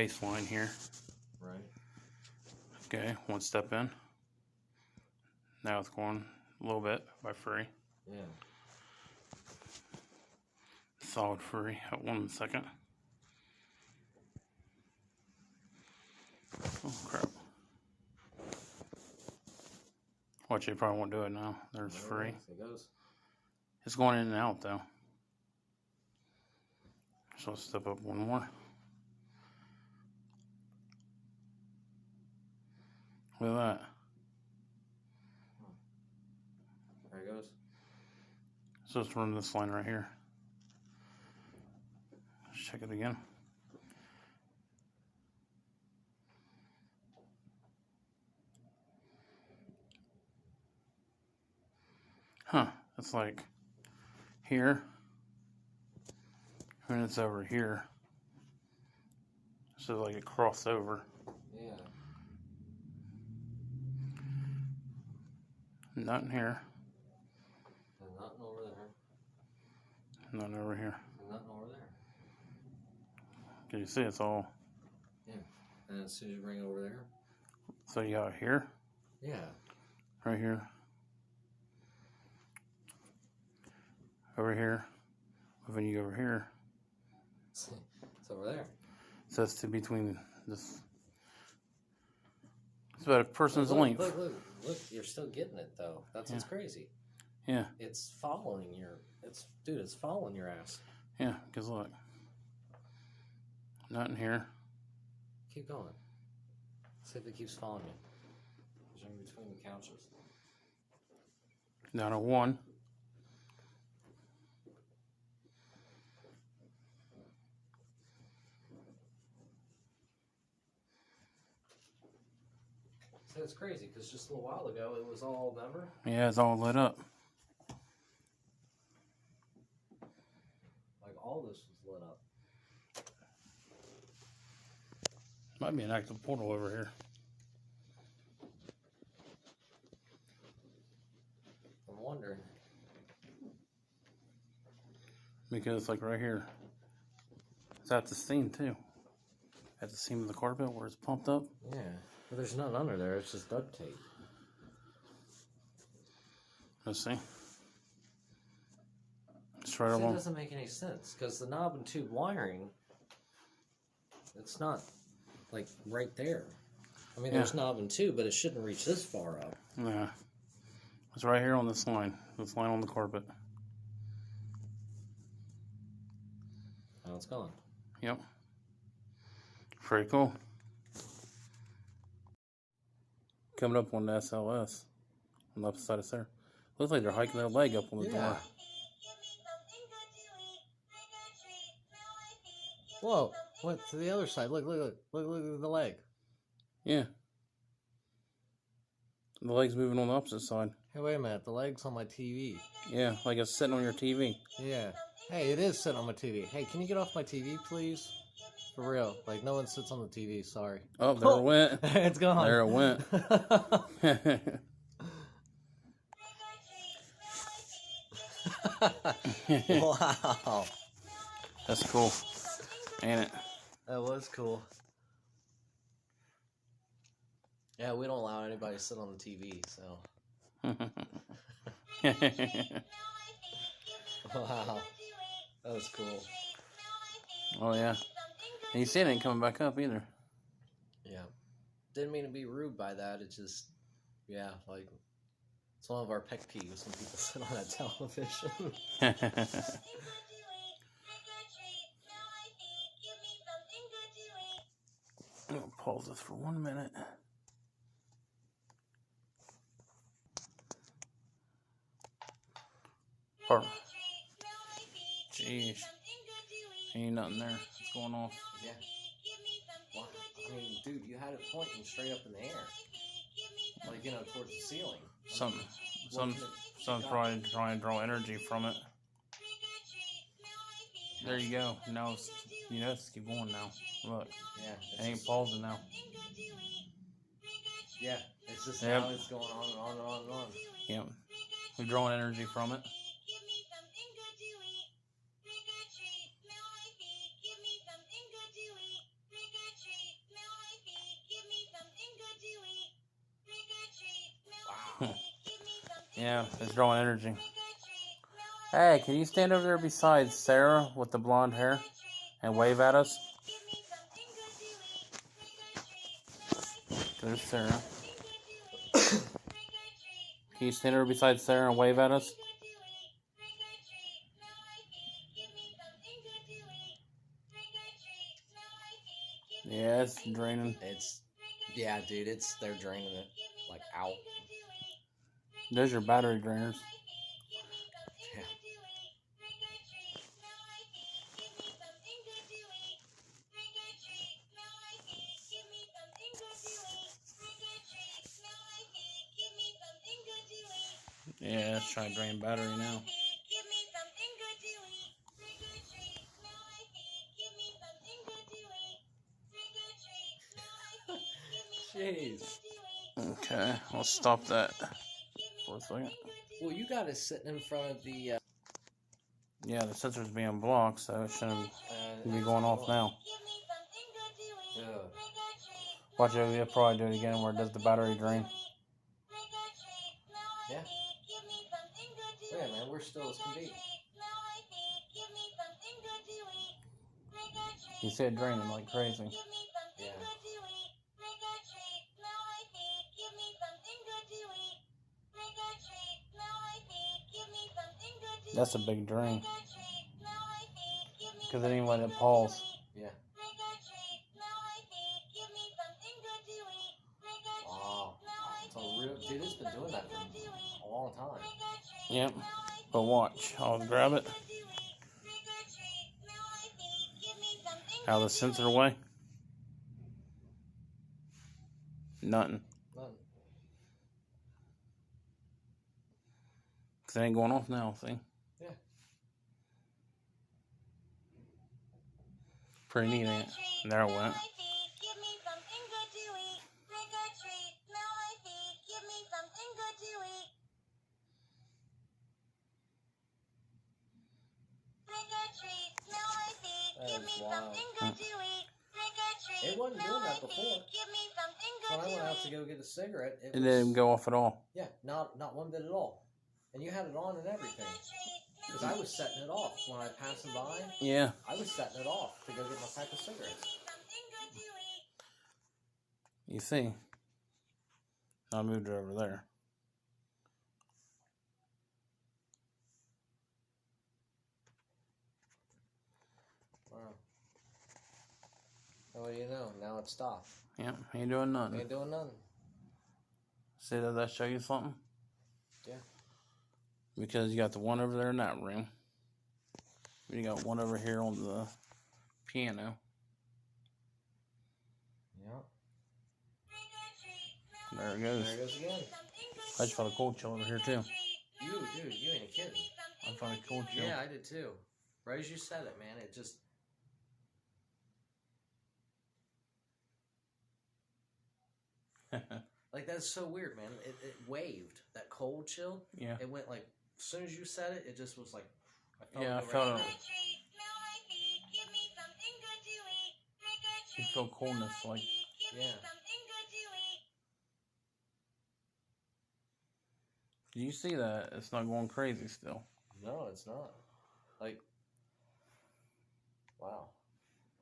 baseline here. Right. Okay, one step in. Now it's going a little bit by free. Yeah. Solid free at 1 second. Oh crap. Watch, you probably won't do it now. There's free. It goes. It's going in and out though. So I'll step up one more. Look at that. There it goes. So let's run this line right here. Let's check it again. Huh, it's like here, and it's over here. So like it crossed over. Yeah. Nothing here. And nothing over there. Nothing over here. And nothing over there. Can you see it's all? Yeah. And as soon as you bring it over there. So you got here. Yeah. Right here. Over here. But when you go over here. It's over there. So that's between this. It's about a person's look, length. Look, you're still getting it though. That's what's crazy. Yeah. It's following your. It's following your ass. Yeah, because look. Nothing here. Keep going. See if it keeps following you. It's in between the couches. Down to 1. So it's crazy because just a little while ago it was all never. Yeah, it's all lit up. Like all this was lit up. Might be an active portal over here. I'm wondering. Because like right here. It's at the seam too. At the seam of the carpet where it's pumped up. Yeah. But there's nothing under there. It's just duct tape. Let's see. It's right It along. doesn't make any sense because the knob and tube wiring, it's not like right there. I mean, there's knob and tube, but it shouldn't reach this far up. Yeah. It's right here on this line. This line on the carpet. Now it's gone. Yep. Pretty cool. Coming up on the SLS on the opposite side of there. Looks like they're hiking their leg up on the door. Whoa! What to the other side? Look at the leg. Yeah. The leg's moving on the opposite side. Hey, wait a minute. The leg's on my TV. Yeah, like it's sitting on your TV. Yeah. Hey, it is sitting on my TV. Hey, can you get off my TV, please? For real. Like, no one sits on the TV. Sorry. Oh, there it went. It's gone. There it went. Wow. That's cool. Ain't it? That was cool. Yeah, we don't allow anybody to sit on the TV, so. Wow. That was cool. Oh, yeah. And you see it ain't coming back up either. Yeah. Didn't mean to be rude by that. It's just, yeah, like, it's one of our pet peeves when people sit on that television. I'll pause this for 1 minute. Jeez. Ain't nothing there. What's going on? Yeah. Wow. I mean, dude, you had it pointing straight up in the air. Like, you know, towards the ceiling. Sun's probably trying to draw energy from it. There you go. Now it's, it's keep going now. Look. Yeah. It ain't pausing now. Yeah. It's just now it's going on and on and on and on. Yep. We're drawing energy from it. Yeah, it's drawing energy. Hey, can you stand over there beside Sarah with the blonde hair and wave at us? There's Sarah. Can you stand over beside Sarah and wave at us? Yeah, it's draining. Yeah, dude, they're draining it like out. There's your battery drainers. Yeah. Yeah, it's trying to drain battery now. Jeez. Okay, I'll stop that for a second. Well, you got it sitting in front of the. Yeah, the sensor's being blocked, so it shouldn't be going off now. Dude. Watch it, it'll probably do it again where it does the battery drain. Yeah. Yeah, man, we're still as can be. You see it draining like crazy. Yeah. That's a big drain. Because it ain't let it pause. Yeah. Wow. It's a real, dude, it's been doing that for a long time. Yep. But watch. I'll grab it. Out of the sensor away. Nothing. None. Because it ain't going off now, see? Yeah. Pretty neat, ain't it? And there it went. That is wild. It wasn't doing that before. When I went out to go get a cigarette, It didn't go off at all. Yeah, not one bit at all. And you had it on and everything. Because I was setting it off when I passed them by. Yeah. I was setting it off to go get my pack of cigarettes. You see? I moved it over there. Wow. And what do you know? Now it's stopped. Yeah, ain't doing nothing. Ain't doing nothing. See, does that show you something? Yeah. Because you got the one over there in that room. You got one over here on the piano. Yeah. There it goes. There it goes again. I just felt a cold chill over here, too. Dude, you ain't kidding. I felt a cold chill. Yeah, I did too. Right as you said it, man, it just... Like, that's so weird, man. It waved. That cold chill. Yeah. It went like, as soon as you said it, it just was like... I felt it. You feel coldness, like... Yeah. Do you see that? It's not going crazy still. No, it's not. Like... Wow.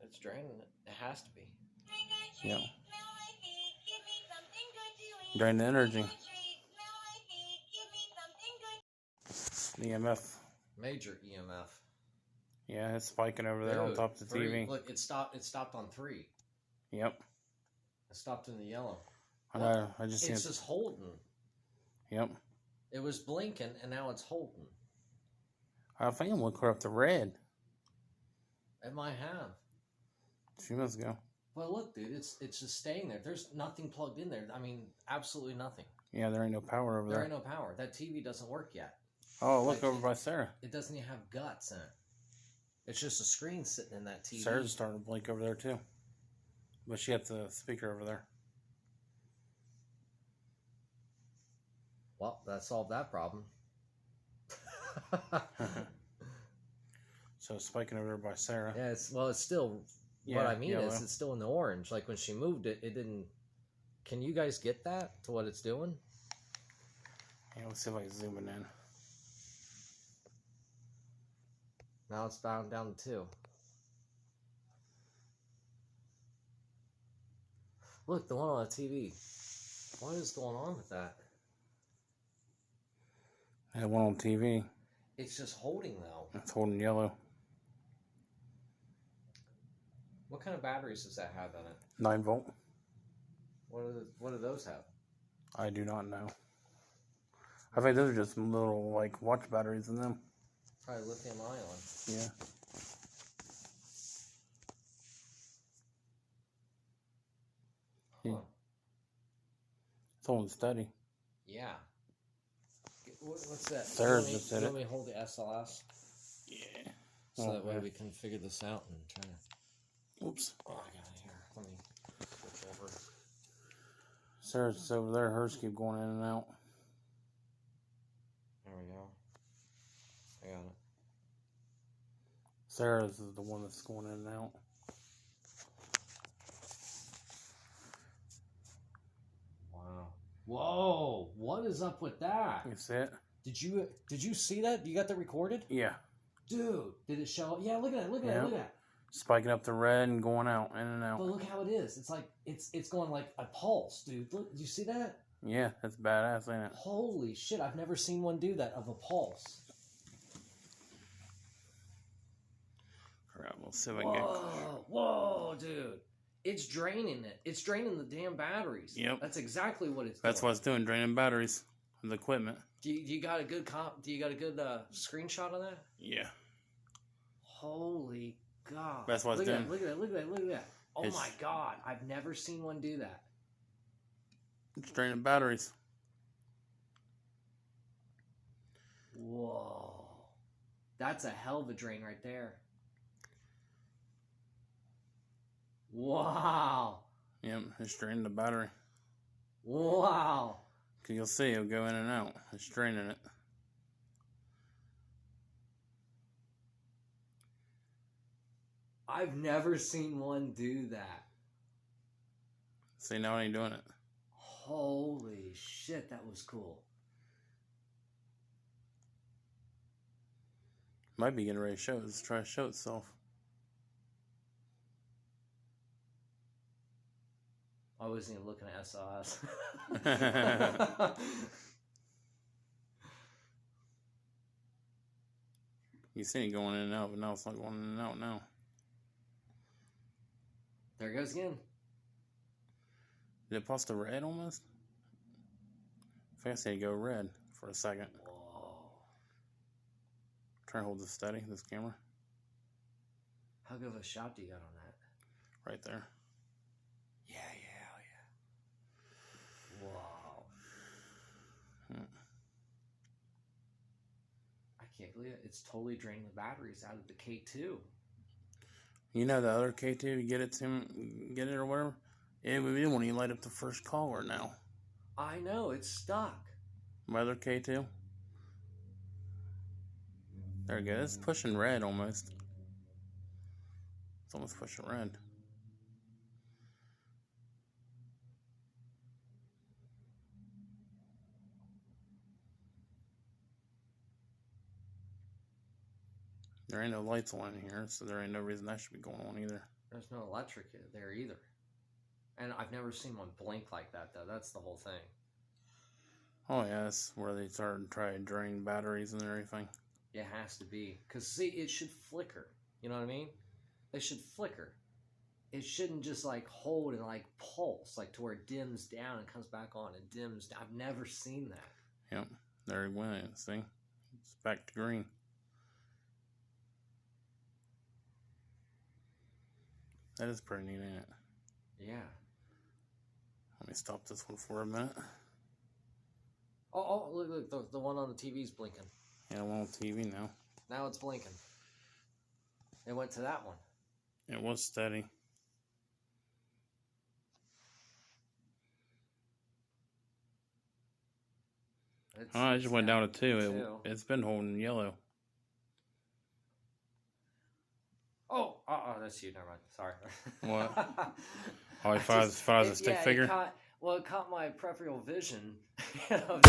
It's draining it. It has to be. Yeah. Drain the energy. The EMF. Major EMF. Yeah, it's spiking over there on top of the 3. TV. Look, it stopped on 3. Yep. It stopped in the yellow. I know. I just It's just holding. Yep. It was blinking, and now it's holding. I think I'm looking up the red. It might have. 2 minutes ago. Well, look, dude, it's just staying there. There's nothing plugged in there. I mean, absolutely nothing. Yeah, there ain't no power over there. There ain't no power. That TV doesn't work yet. Oh, look over by Sarah. It doesn't even have guts in it. It's just a screen sitting in that TV. Sarah's starting to blink over there, too. But she got the speaker over there. Well, that solved that problem. So it's spiking over there by Sarah. Yeah, it's still... Yeah, what I mean yellow. is it's still in the orange. Like when she moved it, it didn't... Can you guys get that to what it's doing? Yeah, let's see if I can zoom it in. Now it's down to 2. Look, the one on the TV. What is going on with that? That one on TV. It's just holding, though. It's holding yellow. What kind of batteries does that have in it? 9 volt. What do those have? I do not know. I think those are just little, like, watch batteries in them. Probably lithium ion. Yeah. Huh. It's holding steady. Yeah. What's that? Sarah's just did it. Let me hold the SLS. Yeah. So that way we can figure this out and try to. Oops. Oh, I got it here. Let me switch over. Sarah's over there. Hers keep going in and out. There we go. I got it. Sarah's is the one that's going in and out. Wow. Whoa! What is up with that? You see it? Did you see that? You got that recorded? Yeah. Dude, did it show? Yeah, look at that. Look at that. Look at that. Spiking up the red and going out, in and out. But look how it is. It's like it's going like a pulse, dude. Look, do you see that? Yeah, that's badass, ain't it? Holy shit! I've never seen one do that of a pulse. Alright, we'll see if I can get. Whoa, dude! It's draining it. It's draining the damn batteries. Yep. That's exactly what it's. That's doing. what it's doing, draining batteries with equipment. Do you got a good Do you got a good screenshot of that? Yeah. Holy God! That's what it's doing. Look at that! Look at that! Look at that! Oh It's- my God! I've never seen one do that. It's draining batteries. Whoa! That's a hell of a drain right there. Wow! Yep, it's draining the battery. Wow! Cause you'll see it'll go in and out. It's draining it. I've never seen one do that. See, now it ain't doing it. Holy shit, that was cool. Might be getting ready to show. Let's try to show itself. I wasn't even looking at SOS. You see it going in and out, but now it's not going in and out now. There it goes again. Did it pulse to red almost? I think I said go red for a second. Whoa. Try to hold this steady, this camera. How good of a shot do you got on that? Right there. Yeah. Wow. I can't believe it. It's totally draining the batteries out of the K2. You know the other K2, you get it or whatever? It won't even light up the first caller now. I know, it's stuck. My other K2. There it goes. It's pushing red almost. It's almost pushing red. There ain't no lights on in here, so there ain't no reason that should be going on either. There's no electric there either. And I've never seen one blink like that, though. That's the whole thing. Oh yeah, that's where they started to try to drain batteries and everything. It has to be. Because, see, it should flicker. You know what I mean? It should flicker. It shouldn't just, like, hold and, like, pulse, like, to where it dims down and comes back on and dims down. I've never seen that. Yep, there it went. See? It's back to green. That is pretty neat, ain't it? Yeah. Let me stop this one for a minute. Oh, look, the one on the TV's blinking. Yeah, I'm on TV now. Now it's blinking. It went to that one. It was steady. I just went down to 2. It's been holding yellow. Oh, that's you. Never mind. Sorry. What? Oh, as far as a stick figure? It caught my peripheral vision. You know?